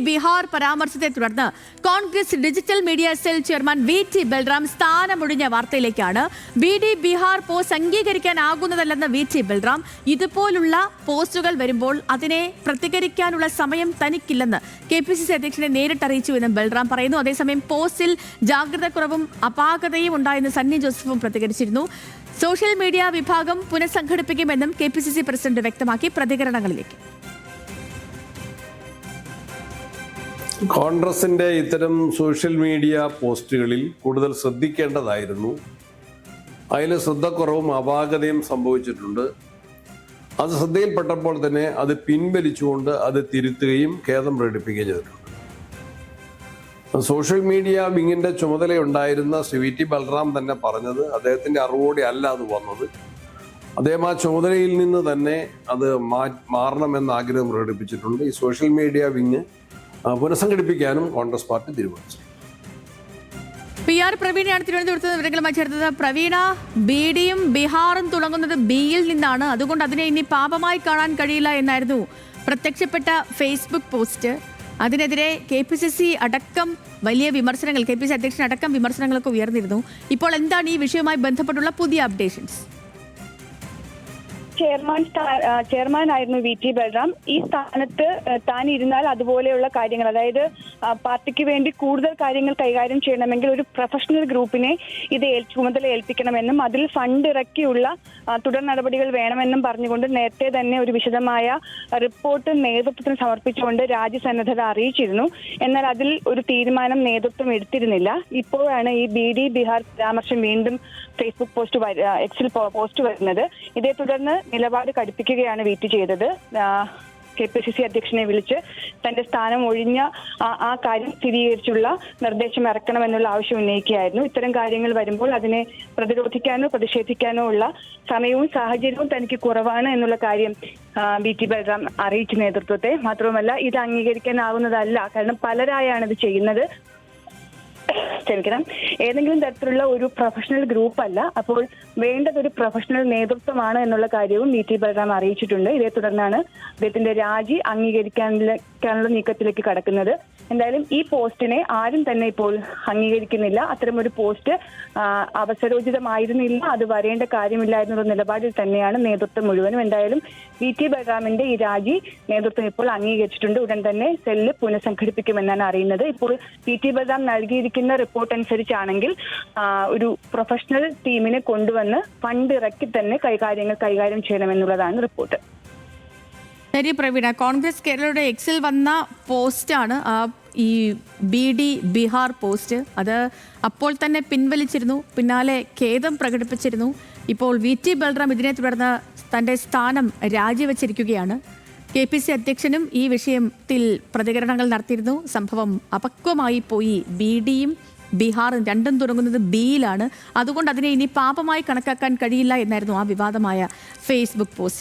ബീഹാർ പരാമർശത്തെ തുടർന്ന് Congress digital media cell chairman VT Balram സ്ഥാനമൊഴിഞ്ഞ വാർത്തയിലേക്കാണ്. BD ബീഹാർ പോസ്റ്റ് അംഗീകരിക്കാനാകുന്നതല്ലെന്ന് VT ബൽറാം. ഇതുപോലുള്ള പോസ്റ്റുകൾ വരുമ്പോൾ അതിനെ പ്രതികരിക്കാനുള്ള സമയം തനിക്കില്ലെന്ന് KPCC അധ്യക്ഷനെ നേരിട്ട് അറിയിച്ചുവെന്നും ബൽറാം പറയുന്നു. അതേസമയം പോസ്റ്റിൽ ജാഗ്രതക്കുറവും അപാകതയും ഉണ്ടായെന്ന് സണ്ണി ജോസഫും പ്രതികരിച്ചിരുന്നു. സോഷ്യൽ മീഡിയ വിഭാഗം പുനഃസംഘടിപ്പിക്കുമെന്നും KPCC പ്രസിഡന്റ് വ്യക്തമാക്കി. പ്രതികരണങ്ങളിലേക്ക്. കോൺഗ്രസിന്റെ ഇത്തരം സോഷ്യൽ മീഡിയ പോസ്റ്റുകളിൽ കൂടുതൽ ശ്രദ്ധിക്കേണ്ടതായിരുന്നു. അതിൽ ശ്രദ്ധക്കുറവും അപാകതയും സംഭവിച്ചിട്ടുണ്ട്. അത് ശ്രദ്ധയിൽപ്പെട്ടപ്പോൾ തന്നെ അത് പിൻവലിച്ചുകൊണ്ട് അത് തിരുത്തുകയും ഖേദം പ്രകടിപ്പിക്കുകയും ചെയ്തിട്ടുണ്ട്. സോഷ്യൽ മീഡിയ വിങ്ങിന്റെ ചുമതലയുണ്ടായിരുന്ന ശ്രീ VT ബൽറാം തന്നെ പറഞ്ഞത് അദ്ദേഹത്തിന്റെ അറിവോടെ അല്ല അത് വന്നത്. അദ്ദേഹം ആ ചുമതലയിൽ നിന്ന് തന്നെ അത് മാറണമെന്ന ആഗ്രഹം പ്രകടിപ്പിച്ചിട്ടുണ്ട്. ഈ സോഷ്യൽ മീഡിയ വിങ് പുനഃസംഘടിപ്പിക്കാനും കോൺഗ്രസ് പാർട്ടി തീരുമാനിച്ചു. PR പ്രവീണയാണ് തിരുവനന്തപുരത്ത് വിവരങ്ങളുമായി ചേർത്തത്. പ്രവീണ, BDയും ബീഹാറും തുടങ്ങുന്നത് ബിയിൽ നിന്നാണ്, അതുകൊണ്ട് അതിനെ ഇനി പാപമായി കാണാൻ കഴിയില്ല എന്നായിരുന്നു പ്രത്യക്ഷപ്പെട്ട ഫേസ്ബുക്ക് പോസ്റ്റ്. അതിനെതിരെ KPCC അടക്കം വലിയ വിമർശനങ്ങൾ, KPCC അധ്യക്ഷൻ അടക്കം വിമർശനങ്ങളൊക്കെ ഉയർന്നിരുന്നു. ഇപ്പോൾ എന്താണ് ഈ വിഷയവുമായി ബന്ധപ്പെട്ടുള്ള പുതിയ അപ്ഡേഷൻസ്? ചെയർമാൻ ആയിരുന്നു VT ബൽറാം. ഈ സ്ഥാനത്ത് താൻ ഇരുന്നാൽ അതുപോലെയുള്ള കാര്യങ്ങൾ, അതായത് പാർട്ടിക്ക് വേണ്ടി കൂടുതൽ കാര്യങ്ങൾ കൈകാര്യം ചെയ്യണമെങ്കിൽ ഒരു പ്രൊഫഷണൽ ഗ്രൂപ്പിനെ ഇത് ചുമതല ഏൽപ്പിക്കണമെന്നും അതിൽ ഫണ്ട് ഇറക്കിയുള്ള തുടർ നടപടികൾ വേണമെന്നും പറഞ്ഞുകൊണ്ട് നേരത്തെ തന്നെ ഒരു വിശദമായ റിപ്പോർട്ട് നേതൃത്വത്തിന് സമർപ്പിച്ചുകൊണ്ട് രാജ്യസന്നദ്ധത അറിയിച്ചിരുന്നു. എന്നാൽ അതിൽ ഒരു തീരുമാനം നേതൃത്വം എടുത്തിരുന്നില്ല. ഇപ്പോഴാണ് ഈ BD ബീഹാർ പരാമർശം വീണ്ടും ഫേസ്ബുക്ക് പോസ്റ്റ് എക്സിൽ പോസ്റ്റ് വരുന്നത്. ഇതേ തുടർന്ന് നിലപാട് കടുപ്പിക്കുകയാണ് VT ചെയ്തത്. KPCC അധ്യക്ഷനെ വിളിച്ച് തന്റെ സ്ഥാനം ഒഴിഞ്ഞ ആ കാര്യം സ്ഥിരീകരിച്ചുള്ള നിർദ്ദേശം ഇറക്കണമെന്നുള്ള ആവശ്യം ഉന്നയിക്കുകയായിരുന്നു. ഇത്തരം കാര്യങ്ങൾ വരുമ്പോൾ അതിനെ പ്രതിരോധിക്കാനോ പ്രതിഷേധിക്കാനോ ഉള്ള സമയവും സാഹചര്യവും തനിക്ക് കുറവാണ് എന്നുള്ള കാര്യം VT ബൽറാം അറിയിച്ചു നേതൃത്വത്തെ. മാത്രവുമല്ല, ഇത് അംഗീകരിക്കാനാവുന്നതല്ല, കാരണം പലരായാണ് ഇത് ചെയ്യുന്നത്. ക്ഷമിക്കണം, ഏതെങ്കിലും തരത്തിലുള്ള ഒരു പ്രൊഫഷണൽ ഗ്രൂപ്പ് അല്ല. അപ്പോൾ വേണ്ടത് ഒരു പ്രൊഫഷണൽ നേതൃത്വമാണ് എന്നുള്ള കാര്യവും VT ബൽറാം അറിയിച്ചിട്ടുണ്ട്. ഇതേ തുടർന്നാണ് അദ്ദേഹത്തിന്റെ രാജി അംഗീകരിക്കാനുള്ള നീക്കത്തിലേക്ക് കടക്കുന്നത്. എന്തായാലും ഈ പോസ്റ്റിനെ ആരും തന്നെ ഇപ്പോൾ അംഗീകരിക്കുന്നില്ല. അത്തരമൊരു പോസ്റ്റ് അവസരോചിതമായിരുന്നില്ല, അത് വരേണ്ട കാര്യമില്ലായിരുന്നുള്ള നിലപാടിൽ തന്നെയാണ് നേതൃത്വം മുഴുവനും. എന്തായാലും VT ബൽറാമിന്റെ ഈ രാജി നേതൃത്വം ഇപ്പോൾ അംഗീകരിച്ചിട്ടുണ്ട്. ഉടൻ തന്നെ സെല്ല് പുനഃസംഘടിപ്പിക്കുമെന്നാണ് അറിയുന്നത്. ഇപ്പോൾ VT ബൽറാം നൽകിയിരിക്കുന്ന റിപ്പോർട്ട് അനുസരിച്ചാണെങ്കിൽ ഒരു പ്രൊഫഷണൽ ടീമിനെ കൊണ്ടുവന്ന് ഫണ്ട് ഇറക്കി തന്നെ കൈകാര്യം ചെയ്യണമെന്നുള്ളതാണ് റിപ്പോർട്ട്. ശരി പ്രവീണ, കോൺഗ്രസ് കേരളയുടെ എക്സിൽ വന്ന പോസ്റ്റാണ് ഈ BD ബീഹാർ പോസ്റ്റ്. അത് അപ്പോൾ തന്നെ പിൻവലിച്ചിരുന്നു, പിന്നാലെ ഖേദം പ്രകടിപ്പിച്ചിരുന്നു. ഇപ്പോൾ VT ബൽറാം ഇതിനെ തുടർന്ന് തൻ്റെ സ്ഥാനം രാജിവെച്ചിരിക്കുകയാണ്. KPCC അധ്യക്ഷനും ഈ വിഷയത്തിൽ പ്രതികരണങ്ങൾ നടത്തിയിരുന്നു. സംഭവം അപക്വമായി പോയി, BDയും ബീഹാറും രണ്ടും തുടങ്ങുന്നത് ബിയിലാണ്, അതുകൊണ്ട് അതിനെ ഇനി പാപമായി കണക്കാക്കാൻ കഴിയില്ല എന്നായിരുന്നു ആ വിവാദമായ ഫേസ്ബുക്ക് പോസ്റ്റ്.